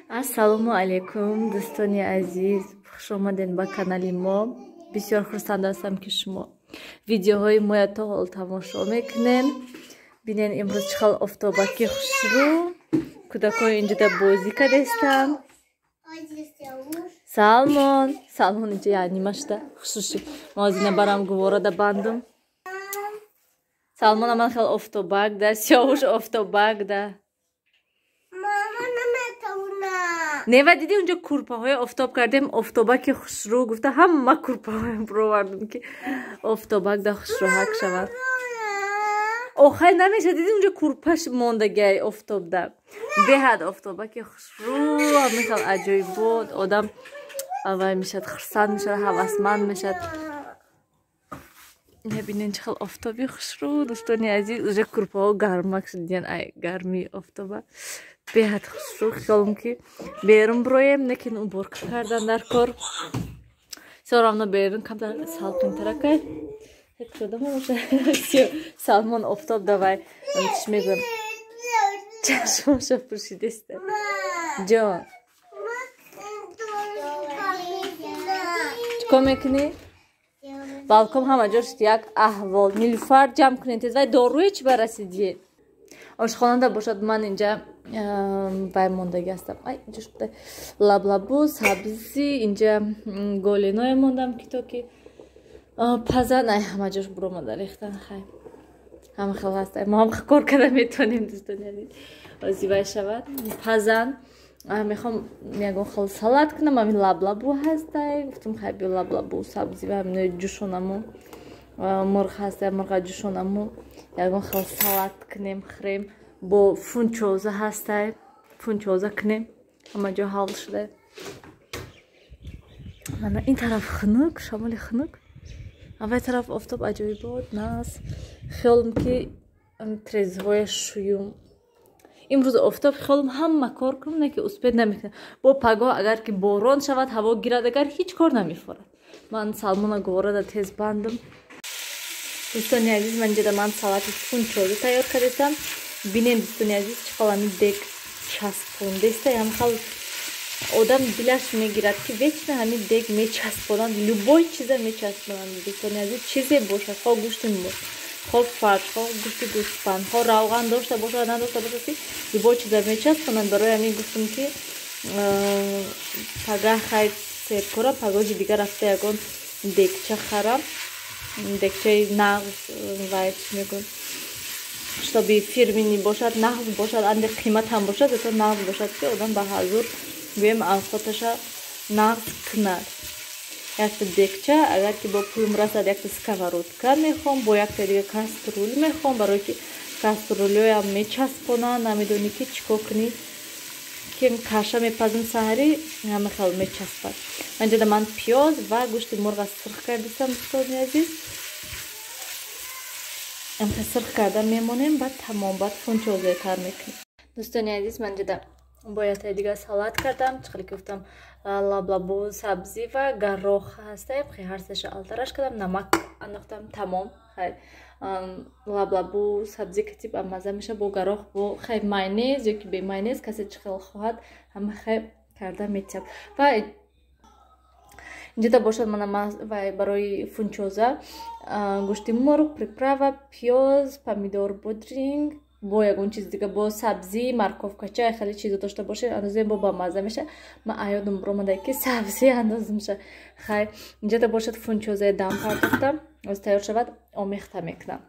Ассалому алейкум, дӯстони азиз, хуш омадед ба канали мо. Бисёр хурсанд ҳастам ки шумо видеоҳои моя то ҳол тамошо мекунед. Бинен имрӯз чӣ хел офтобаки хушрӯ кӯдакҳои инҷода бозӣ кардестанд. Салмон инҷа яъни машда хушрӯши мозина барам гуворада бандум. Салмон аман хел офтобак да, сиёвуш офтобак да. Нева диди унҷо курпаҳои офтоб кардем, офтобаки хушрӯ гуфта ҳама курпаҳоям провардам ки офтобак да хушрӯҳак шавад. Охай намеша диди унҷо курпаш мондагиай офтоб да. Беҳад офтобаки хушрӯ ҳамихел аҷоибот. Одам авай мешад, хурсанд мешад, ҳавасманд мешад. Бинен чӣ хел офтоби хушрӯ дӯстони азиз. Уже курпаҳо гармак шудиян, ай гармии oftoba. Беҳад хушрӯ хиёлам ки берун бироем, лекин уборка кардан дар кор. Соравно берун камтар салқинтаракай. Салмон офтоб давай. Чиш мегӯям. Чашмоша пӯшидеста. Ҷон. Чикор мекунӣ? Балкон ҳама ҷо шуд як аҳвол. Нилуфар ҷамъ кунед тез. Вай доруе чӣ ба расидие? Ошхонада бошад, ман инҷа вай мондаги ҳастам. Ай инҷа шуда лаблабу, сабзи, инҷа голеное мондам ки то ки пазан. Ай ҳама ҷош биромада рехтан. Хай ҳама хел ҳаст. Мо ҳам кор карда метавонем дӯстони азиз. Озивай шавад. Пазан мехом ягон хел салат кунам. Ҳамин лаблабу ҳастай. Гуфтам хай биё лаблабу, сабзи ва ҳаминои ҷӯшонаму. Мурғ ҳастай, мурға ҷӯшонаму. Ягон хел салат кунем, хӯрем. Бо фунчоза ҳастай. Фунчоза кунем. Ҳама ҷо ҳал шуда. Мана ин тараф хунук, шамоли хунук. Авай тараф офтоб аҷоибот нас. Хиёлам ки трезҳояш шуюм. Имрӯз офтоб хиёлам ҳама кор кунам, не ки успед намекунам. Бо пагоҳ агар ки борон шавад, ҳаво гирад, агар ҳеҷ кор намефорад. Ман салмона гуворада тез бандам. Дӯстони азиз, ман инҷода ман салати фунчоза тайёр кардестам. Бинем дӯстони азиз чӣ хел ҳамин дег часпондеста. Ҳамхел одам дилаш мегирад ки вечно ҳамин дег мечаспонанд. Любой чиза мечаспонанд. Дӯстони азиз чизе бошад, хо гӯшти мурғ, хо фарш, хо гӯшти гӯшпанд, хо равған дошта бошад, надошта бошад, ки любой чиза мечаспонанд. Барои ҳамин гуфтам ки пагаҳ хай серкора, пагоҳи дигар рафта ягон дегча харам. Дегчаи нағз вай чӣ мегӯям, штоби фирмини бошад, нағз бошад, анде қимат ҳам бошад, зато нағз бошад ки одам ба ҳазур гӯем авқоташа нағз кунад. Якта дегча, агар ки бо пулам расад, якта сковородка мехом, бо якта дига каструл мехом, барое ки каструлёям мечаспонанд, намедонӣ ки чӣ кор кунӣ, ки каша мепазам саҳарӣ, ҳама хел мечаспад. Инҷода ман пиёз ва гӯшти мурға сирх кардистам дӯстони азиз. Амта сирх карда мемонем, баъд тамом, баъд фунчозаи тар мекунем. Дӯстони азиз, ман инҷода бо якта дига салат кардам. Чӣ хеле ки гуфтам лаблабу, сабзи ва гарох ҳастай. Ҳарсаша алтараш кардам, намак андохтам, тамом. Хай лаблабу, сабзи катиб амаза меша бо гарох, бо хай майонез ё ки бе майонез, касе чӣ хел хоҳад, ҳама хай карда метиҳам. Ва инҷода бошад мана вай барои фунчоза гӯшти мурғ, приправа, пиёз, помидор бодринг, бо ягон чиз дига, бо сабзи, морковкача, хеле чизо дошта бошед, андозем бо ба маза меша. Ман аёдам биромада ки сабзи андоз меша. Хай инҷода бошад фунчозаи дам пардохтам. Оз тайёр шавад, омехта мекунам.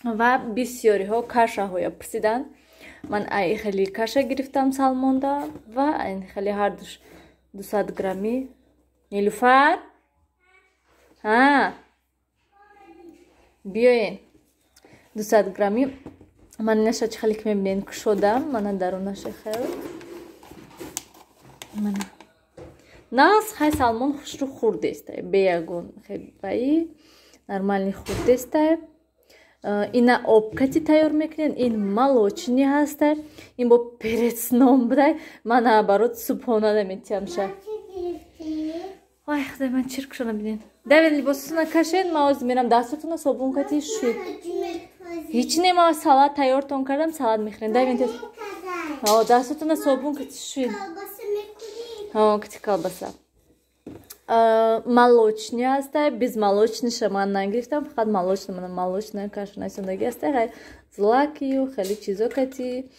Ва бисёриҳо кашаҳоя пурсиданд. Ман ай хеле каша гирифтам салмонда ва айн хеле ҳар душ 200 грамми. Нилуфар? Биёен. 200 грамми. Ман наша чӣ хеле ки мебинед кушодам. Мана дарунаша хел. Мана. Нас хай салмон хушрӯ хурдестай. Бе ягон хебаи нормални хурдестай. Ина обкати тайёр мекунед. Ин молочни ҳастай. Ин бо перец ном будай. Ман наоборот субҳона наметиҳам ша. Ой, худай ман чир кушона бинед. Давид либосатона кашед, ман ҳозир мерам дастатона собун кати шуд. Ҳеч нема салат тайёртон кардам, салат мехӯрем. Давид дастатона собун катишин. Кати колбаса. Молочный астай, без молочный шаман нагрифтам, фақат молочный, мана молочная каша насондаги астай, хай злакию, хали чизо кати,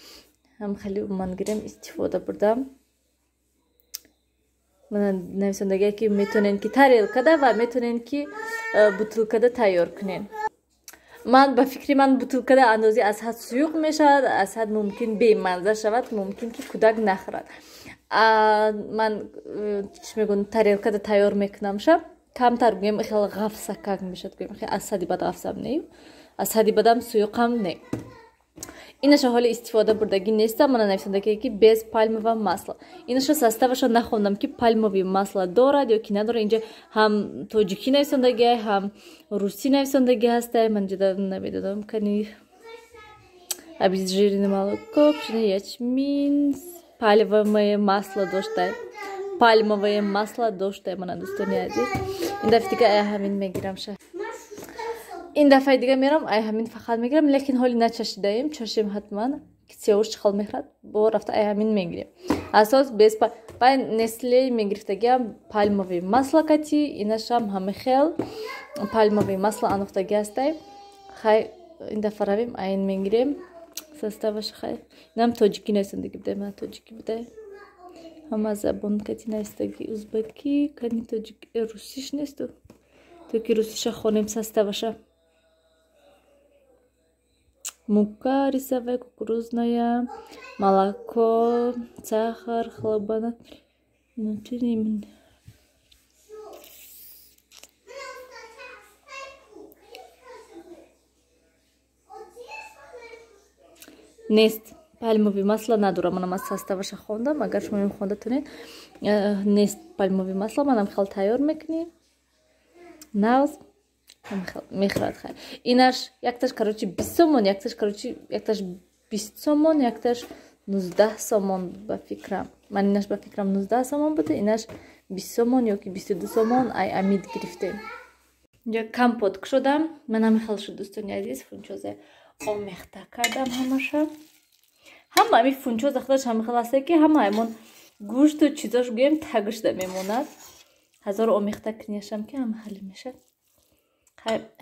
хам хали ман гирем истифода бурдам. Мана насондаги ки метонен ки тарелкада ва метонен ки бутылкада тайёр кунен. من با فکری من بطلقه اندازی از حد سویق میشد، از حد ممکن بی‌مزه شود، ممکن که کودک نخورد. من چی میگن تریلکه تیار میکنم شب کمتر بگیم خیلی غفسکک میشد، بگیم خیلی از حدی بد غفسم نیم، از حدی بدم سویقم نیم. اینش حال استفاده بردگی نیست. من نمی‌دونم که bez palmova masla. اینش ساستاوش نخوندم که palmovi masla دارد یا کی نداره. اینجا هم توجیکی نویسندگی هم روسی نویسندگی هسته. من جدا نمیدونم کنی обезжиренное молоко, пшено, ячмин, пальмовое масло доште. Пальмовое масло доште. من دوستانی عزیز این دفعه دیگه همین میگیرم شه. این دفعه دیگه میرم همین فقط میگیرم، لیکن حالی نچشیدیم چشم حتما که سیاوش چخال میخورد با رفته همین میگیریم. اساس без با نسلی میگرفتگیم پالموی масла کتی اینش هم همه خیل پالموی масла انوختگی هسته. خیلی این دفعه رویم این میگیریم ساستاوش خیلی اینم توجیکی نویسندگی بده. من توجیکی بده همه زبان کتی نویسندگی ازبکی کنی توجیک روسیش نیست تو که روسیش خونیم ساستاوشه. Мука рисовая, кукурузная, молоко, сахар, хлебанок. Нест пальмовое масло надура. Манам аз составаша хондам. Агар шумо мехондатунед нест пальмовое масло манам хел тайёр мекунем. Навз میخورد خیلی. اینش یکتاش کاروچی 20 سومون، یکتاش کاروچی یکتاش 20 سومون، یکتاش 19 سومون به فکرم. من اینش به فکرم 19 سومون بوده، اینش 20 سومون یا که 22 سومون ای امید گرفتیم. اینجا کمپوت شدم. من هم خیلی شد دوستانی عزیز فونچوزه آمیخته کردم همشه. همه امی فونچوز اختارش هم خیلی هسته که همه ایمون گوشت و چیزاش گویم تگشته میموند. هزار آمیخته کنیشم که هم خیلی میشه.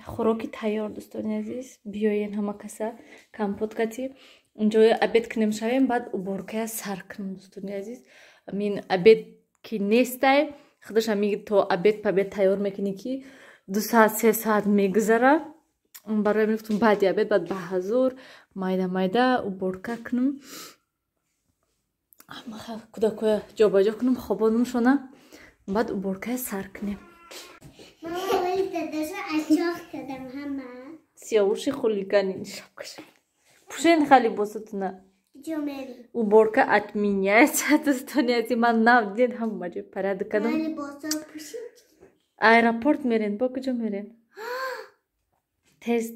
خوراکی تیار دوستانی عزیز بیاین همه کسا کمپوت کتی اونجا ابد کنیم شویم بعد برکه سر کنیم دوستانی عزیز. من ابد کی نیسته خودش هم میگه تو ابد پبد تیار میکنی که 2 ساعت 3 ساعت میگذره. برای میگفتم بعد ابد بعد به حضور مایده مایده برکه کنیم کودکو جابجا کنیم خوابانم شونه بعد برکه سر کنیم. سیاوشی خلیگانی شبکش پوشین خالی بوستونه او برکه اتمینیت دوستانی عزیز من نبودین هم مجه پرد کدوم ایرپورت میرین با کجا میرین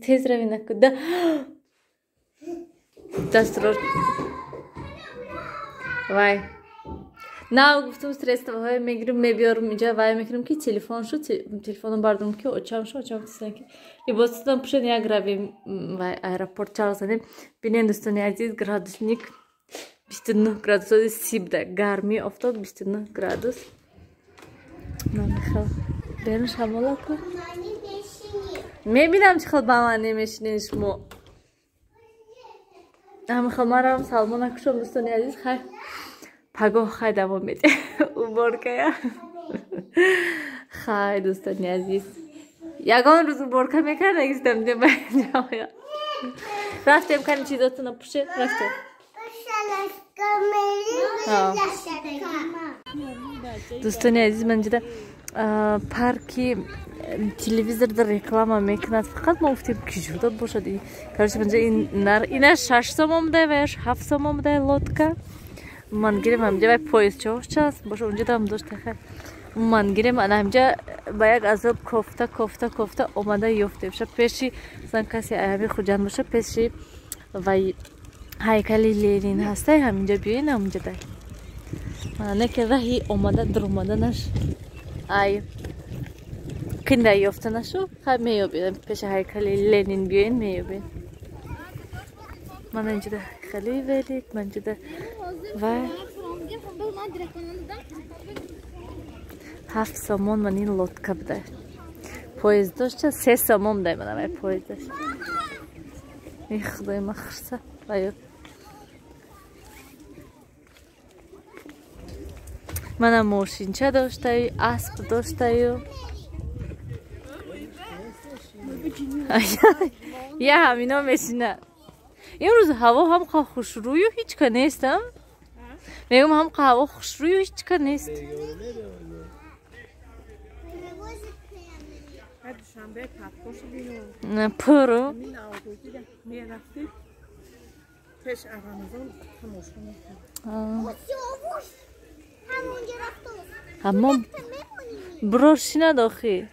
تیز روی نکده دست رو وای نه گفتم استرس های میگیرم میبیارم اینجا وای میکنم که تلفن شو تلفنم بردم که اچام شو اچام تیسن که لباستم پشن یک رویم وای ایرپورت چهار زدیم بینین دوستانی عزیز گرادوسنیک 29 گرادوس سیبده گرمی افتاد 29 گرادوس. من میخوام برم شمالا کن میبینم چه خیلی با من نمیشینین شما هم میخوام مرم سلمان نکشم دوستانی عزیز خیلی پگاه خیلی دوام میده او برکه خیلی دوستانی عزیز یگان روز برکه میکرد نگیستم جا بینجا رفتیم کنیم چیزاتون رو پوشه رفتیم دوستانی عزیز من جدا پارکی تلویزیونda reklama میکند فقط ما گفتیم کی جودا باشد این کارش منجا این 6 سوم بوده و 7 سوم بوده لودکا من گیرم همجا و پاییز چهارش هست باشه اونجا دارم داشت خیلی من گیرم من همجا با یک عذاب کوفته اومده یفته بشه پیشی مثلا کسی همی خوجان باشه پیشی و هیکلی لینین هسته همینجا بیاین همینجا داری نه که راهی اومده در اومده نش ای کنده یفته نشو خیلی میابین پیش هیکلی لینین بیاین میابین من اینجا خیلی ولیک من اینجا و 7 سومون من این لطکه بده پویز داشت 3 سومون ده من پویز داشت ای خدای من خرسه باید من ماشینچه داشته اسب داشته یه همینا میشینه امروز هوا هم خوشروی و هیچ که نیستم میگم هم هوا خوشروی و هیچ که نیست نه پرو همون بروشی نداخی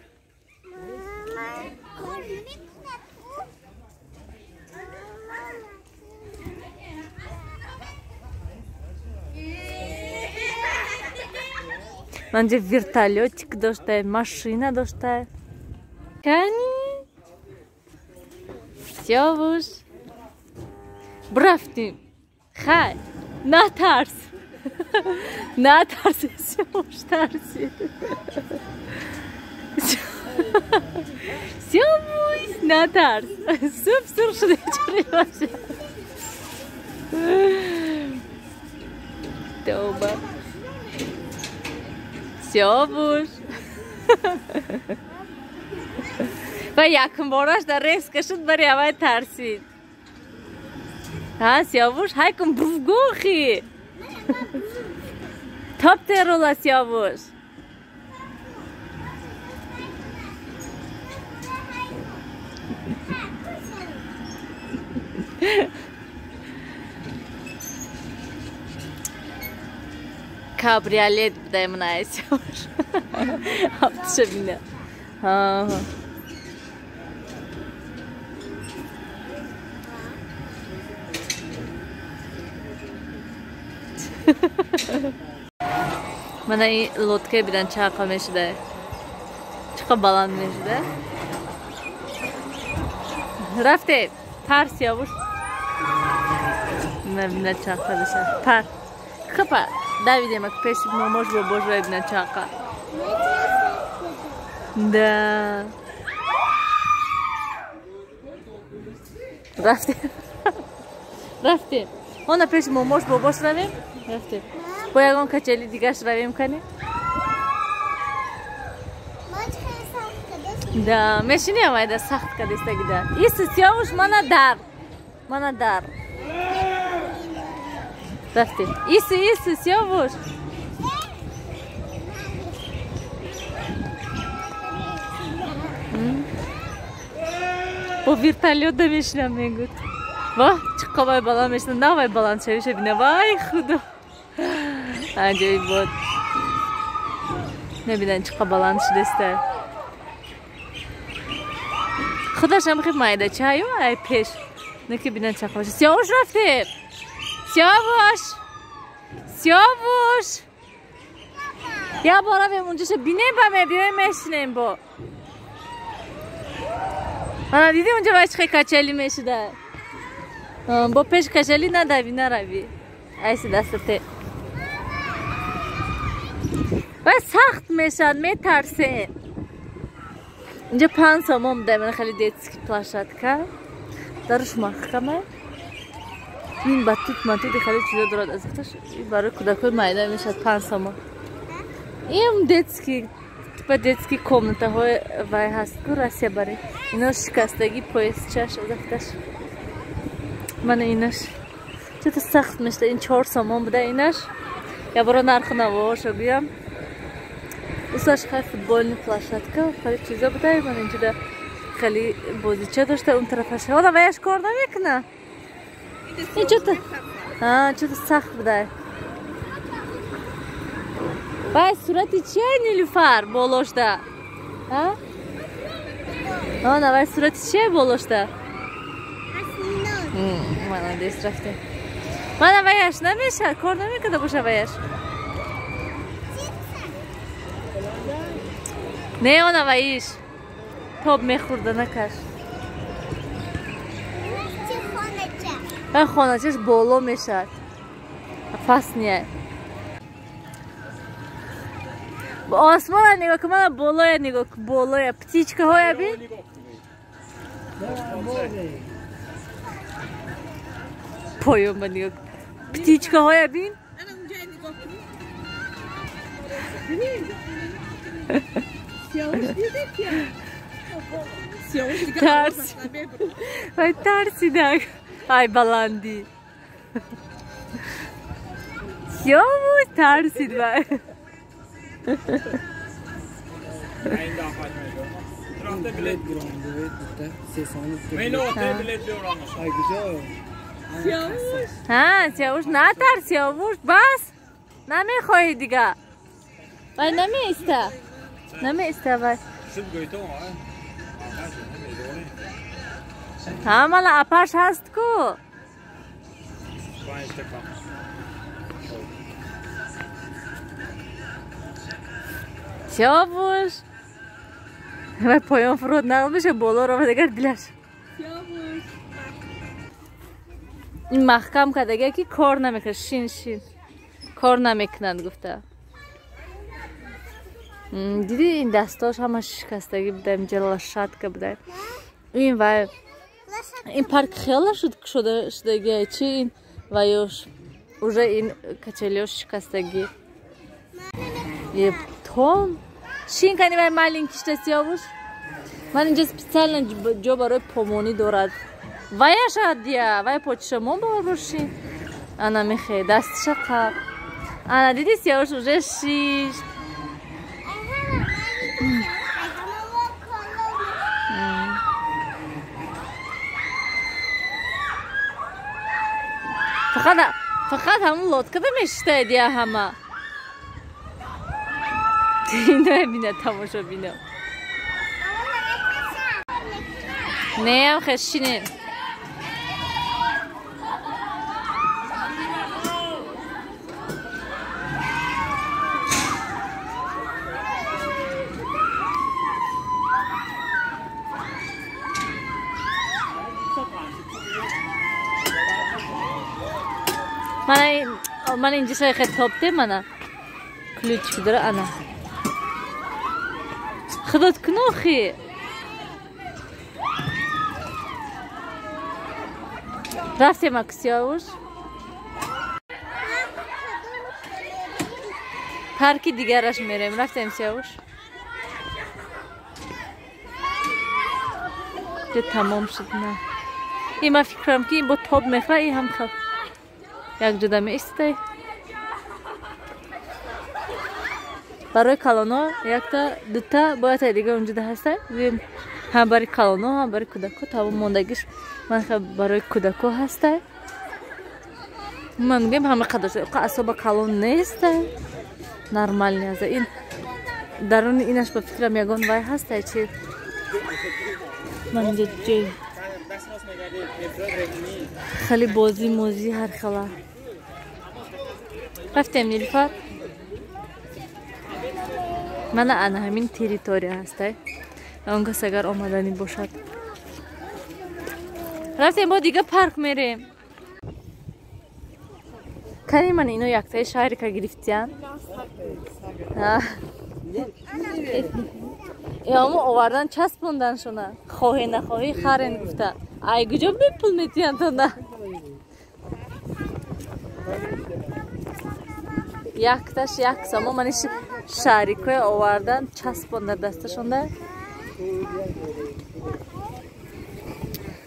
منجا вертолетик داشته машина داشته کنی سیاوش برفتیم خیلی نترس نترس سیاوش ترسید سیاوش نترس سوپ سرخ شده چلی باشه توبه سیاوش و یکم باراش در ریس کشید برای اوای ترسید ها سیاوش های کن بروگوخی تاپ تیرولا سیاوش کابریالت بده من سیاوش هفتشه بینه ها من این لطکه بیدن چاقا میشده چقا بلند میشده رفته پر سیاوش نبینه چاقا بشه پر خپا دویده مک پیش ماماش با باش رو بینه چاقا ده رفته رفته ona پیش ماماش باباش رویم رفته با یکان کچلی دیگرش رویم کنیم ده میشینی همه ده سخت کدیسته گیده ایسی سیاوش منه در رفته ایسی سیاوش با ویرتالیوت ده میشینم میگود واه چقدر وای بلند میشنه نه وای بلند شویشه بینه وای خدا عجیب بود نبیدن چقدر بلند شده خودش هم خیلی مایده چه هایو ای پیش نکه بیدن چقدر باشه سیاوش رفته سیاوش یا بارا بیم اونجاشه بینه با بیایم میشنیم با من دیدی اونجا باید چقدر کچلی میشده با پیش کچلی ندوی نروی ایسی دسته و سخت میشد میترسین اینجا 5 سومون ده من خیلی دیتسکی پلاشتکا درش محکمه این بطوط خیلی چیزا دارد از اختش برای کودکای مایده میشد 5 سومون این دیتسکی کامنته های وای هست که رسیه برای اینا شکستگی پایست چش از اختش من اینش چطور سخت میشته این 4 سومون بوده اینش یا برای نرخ نواشو بیام اوستاش خیلی فوتبالنی پلاشتکا خیلی چیزا بوده من اینجا ده خیلی بازیچه داشته اون طرفش حالا ویش کار نمیکنه این چطور سخت بوده وای صورتی چیه نیلوفر بالاشته ها وای صورتی چیه بالاشته من دیست رفته من ویش نمیشه کار نمیکنه باشه ویش نه اون ویش توب میخورده نکش و خانه چش بالا میشد опасніє. آسمان نگاه که من بالای نگاه که بالای پتیچکه های بین پایون با نگاه پتیچکه های بین ترس وای ترسیدم ای بلندی یا بود ترسید وای ها سیاوش نترس سیاوش بس نمیخوای دیگه وای نمیسته وای ها مالا اپاش هست کو سیاوش وای پایان فرود نقل بشه بالا رو دیگر دلش این محکم که دیگه که کار نمیکنه شین کار نمیکنند گفته دیدی این دستاش همه شکستگی بوده این جلاشت که بوده این وای این پارک خیلی شده چی این وایوش уже این کچلیوش شکستگی یه تون شین کنی وای маленький что سیاوش من اینجا специально جا برای پومونی دارد وای شادیا وای پوچشمو بروشین انا میخوای دستش قاب انا دیدی سیاوش уже شیش فقط همون لطکه میشته دیگه همه اینو ببینه تماشا بینه نه هم خشینه من اینجا شای خطاب ده منه کلوچ داره انا خدات کناخی رفتیم اکسیاوش پارکی دیگرش میریم رفتیم سیاوش که تمام شد نه این من فکرم که این با تاب میخواه این هم خواه یک جدا میسته برای کلونا یک تا دوتا باید دیگه اونجا هسته هم برای کلونا هم برای کودکو تمام موندگیش من خیلی برای کودکو هسته من میگم همه قدرش اصابه کلون نیسته نرمال نیازه این درون اینش به فکرم یگان وای هسته چی من اینجا جای خیلی بازی موزی هر خلا رفتیم نیلوفر من انا همین تریتوری هسته اون کس اگر آمدنی باشد رفتیم با دیگه پارک میریم کنی من اینو یکتای شهری که گرفتیم یا همون آوردن چسبوندن شونه خواهی نخواهی خرین گفته ای کجا بپل میتین تو نه یکتاش یک سامان منش شریکای آوردن چسبونده دستشونده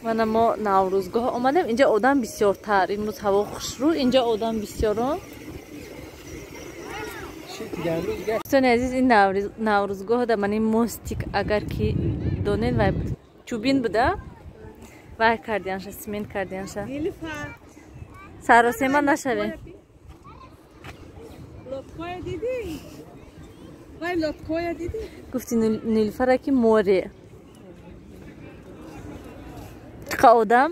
من ما نوروزگاه آمدیم اینجا آدم بسیار تر این روز هوا خوش رو اینجا آدم بسیارم دوستان عزیز این نوروزگاه ده من این مستیک اگر که دونین و چوبین بوده وای کردیانشه سمین کردیانشه سراسه من نشویم لطکای دیدی؟ وای لطکای دیدی؟ گفتی نیلوفر که موره که آدم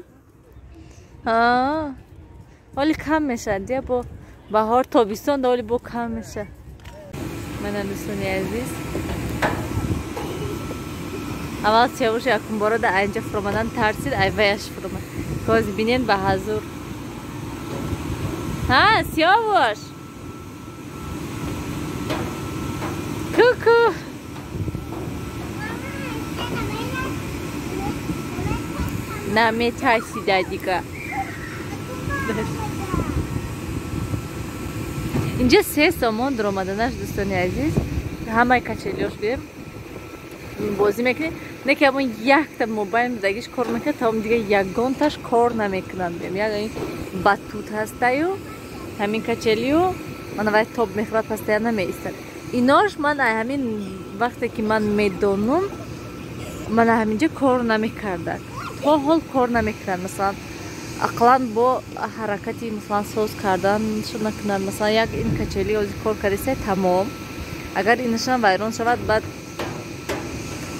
ولی کم میشه دیگه با بهار تابستان ولی با کم میشه من دوستانی عزیز اول سیاوش یکم باره در اینجا فرمدن ترسید ای ویش فرمد که بینین به حضور Ha, Siyavuş. Kuku. Name tersi dadika. اینجا 3 سامان درآمدنش دوستان عزیز همه کچلیاش بیریم بازی میکنیم نه که همون یک تا موبایل دیگهش کار میکنه تا هم دیگه یگانتاش کار نمیکنن بیم یک این بطوط هسته و همین کچلیو من وقتی تاب میخورد پس تیر نمیستن ایناش من همین وقتی که من میدونم من همینجا کار نمیکرده تا حال کار نمیکردن مثلا اقلا با حرکتی مثلا سوز کردن شد نکنن مثلا یک این کچلی از کار کردیسه تمام اگر اینشان ویران شود بعد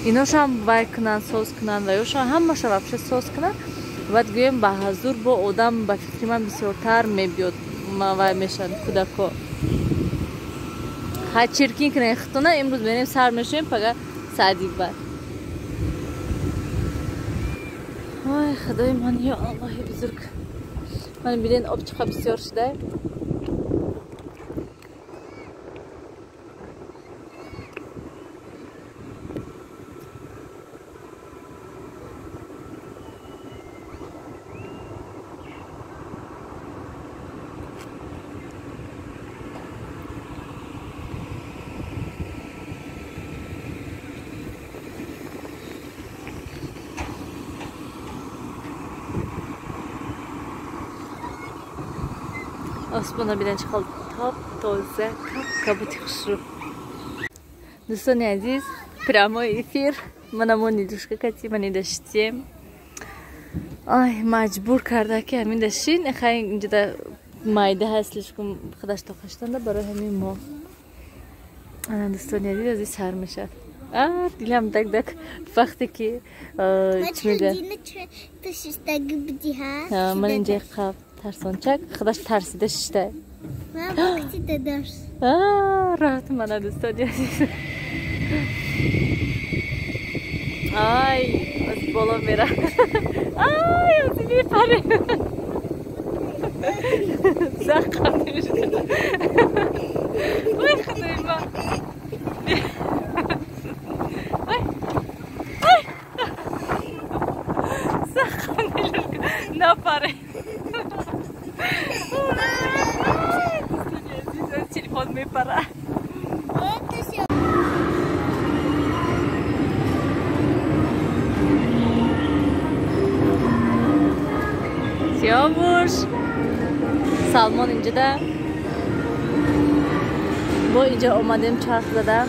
ایناشان وای کنن سوز کنن و یوشان همه شوابش سوز کنن بعد گویم به حضور با آدم به فکر من بسیارتر میبیاد ما وای میشن کودکو ها چرکین کنه اختونه امروز بینیم سر میشیم پگه سعدی بر آی خدای من یا الله بزرگ من بیدین آب چقدر بسیار شده آسمانا بیدن چقدر تاب تازه کبوتی خوش رو دوستان عزیز پرامای افیر من همون نیدوشکه کتی من داشتیم آی مجبور کرده که همین داشتین خیلی اینجا دا مایده هستش که خودش تا خشتنده برای همین ما دوستان عزیز ازی سر میشه دیلم دک دک وقتی که چی میگه من اینجا قب ترسانچک خودش ترسیده شده وقتی درس راحت منه دوستان عزیز آی از بالا میره آی از میپره زخم نمیشه وای خدای من زخم نمیشه نپره تلفن میپره سیاوش سلمان اینجا ده با اینجا اومدیم چرخ زدم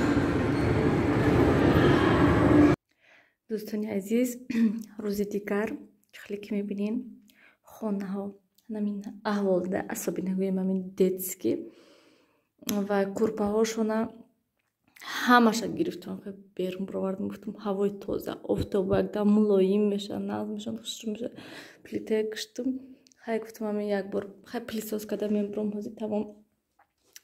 دوستان عزیز روز دیگر خیلی که میبینین خانه ها همین احوال ده اصابی نگویم همین دیتسکی و کورپه هاشونه همشه گرفتم که بیرون بروردم گفتم هوای تازه آفتاب اگه ملایم میشه ناز میشن خوش میشه پلیته کشتم خیلی گفتم همین یک بار خیلی پلیساز کردم میبرم هازی تمام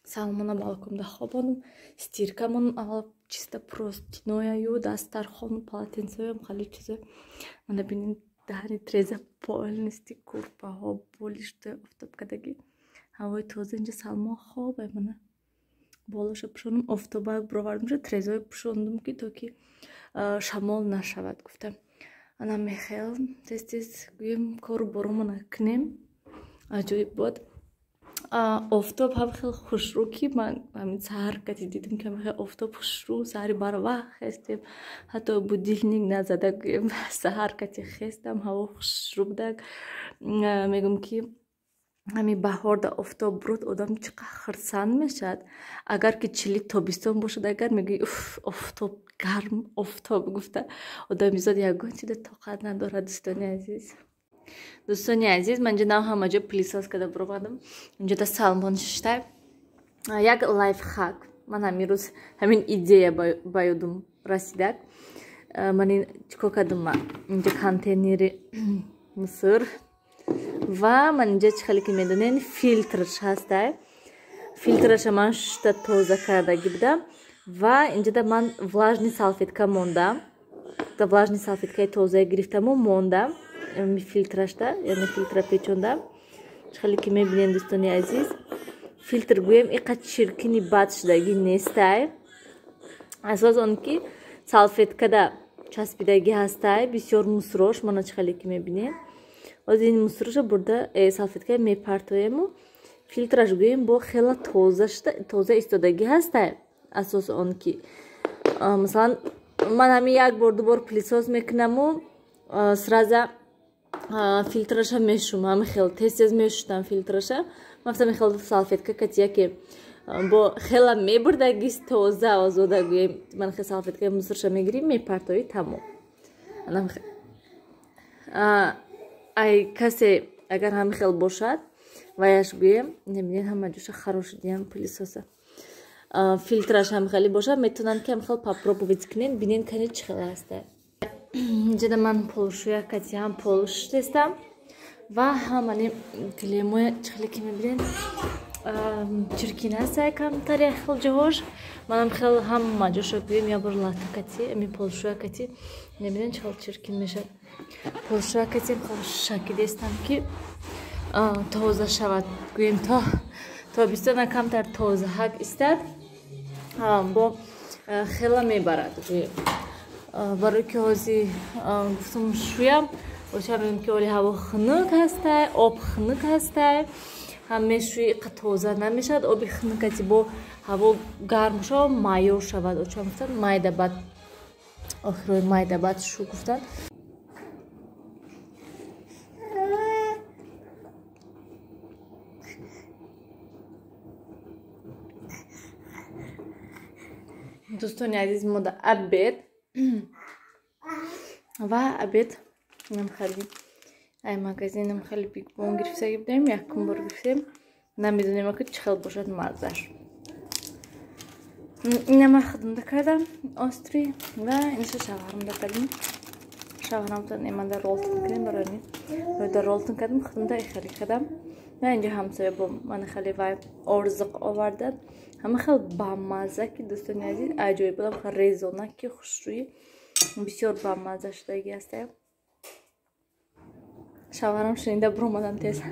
سلمانه بالکم ده خوابانم стиркамон اول чисто простиною дастархон полотенцеем خیلی چیزه من ببینین دهنی تریزه полностью курпаҳо болиште офтоб кардагӣ ҳавои тоза инҷа салмон хобе мана болошо пӯшонам офтобак бировардам шо трезое пӯшондам ки то ки шамол нашавад гуфтам ана мехел тез тез гӯем кору боромона кунем аҷоиб бод офтоб ҳам хел хушрӯ ки ман ҳамин саҳар кати дидам ки хел офтоб хушрӯ саҳари барвақт хестем ҳатто будильник назада гӯем саҳар кати хестам ҳаво хушрӯ будак мегӯм ки ҳамин баҳор да офтоб бурод одам чиқадр хурсанд мешавад агар ки чили тобистон бошад агар мегӯи офтоб гарм офтоб гуфта одамизод ягон чида тоқат надорад دوستانی عزیز من جناب همه پلیساز کرده برامدم اینجا تا سلمان شده یک لایف هک من همین روز همین ایده بایدم رسیدک من این چیکار کردم اینجا کانتینر مصر و من اینجا خیلی که میدونین فیلترش هسته فیلترش من شده توزه کرده بودم و اینجا دا من влажный салфетка мондам та влажный салфеткаи тоза гирифтаму мондам филтрашда яъне филтра печондам خیلی که میبینید دوستانی عزیز فیلتر گویم اینقدر چرکنی بد شدگی نیسته اساس اون که سالفетка چسبیدگی هسته بسیار مصروش مانا خیلی که میبینید از این مصروش burada سالفетка میپرتویم و فیلترش گویم با خیلی توزه ایستادگی هسته اساس اون که مثلا من همین یک بار دو بار پلیساز میکنم و سرازه فیلترش هم میشوم همه خیلی تیز میشوتم فیلترش مثلا خیلی سالفетка کتیه که با خیلی میبردگیست توزه آزاده گویم من خیلی سالفетка مصرش میگیریم میپرتوی تمام ای کسی اگر همه خیلی باشد ویش گویم نمیدین همه جوش خروش دیم پلیسازه فیلترش هم خیلی باشد میتونن که هم خیلی попробовать کنین بینین کنید چه خیلی هسته اینجا من پولشویا کتی هم پولش تستم و همانی گلیموی چه خیلی که میبینین چرکین هسته کم تاریخ خیلی جهاش منم خیلی هم مجاشو گویم یا بر لاتا کتی امی پولشویا کتی نمیدین چه خیلی چرکین میشد پولشویا کتی هم خیلی شاکی دستم که توزه شود گویم تا بیستان کمتر توزه حق استد با خیلی میبرد برای که هازی گفتم شویم باشه ببینیم که ولی هوا خنک هسته آب خنک هسته همه شوی توزه نمیشد آبی خنکتی با هوا گرم شد مایو شود و چون گفتن مایده بعد آخر مایده بعد شو گفتن دوستان عزیز ما در عبید و عبید نمیخوایم ای مغازه نمیخوایم بیگ بون گرفته بدیم یک کمبر گرفتیم نمیدونیم که چه خیلی باشد مرزش اینم خدمت کردم آستری و اینش شوهرم دادیم شوهرم تا ایمان در رولتون کردیم برای در رولتون کردم خدمت خیلی کردم و اینجا همسایه با من خیلی وای ارزق آورده همه خیلی بامزه که دوستان عزیز عجیب بودم خیلی ریزونکی خوشرویی بسیار بامزه شدگی هسته شوهرم شنیده برو اومدم تیز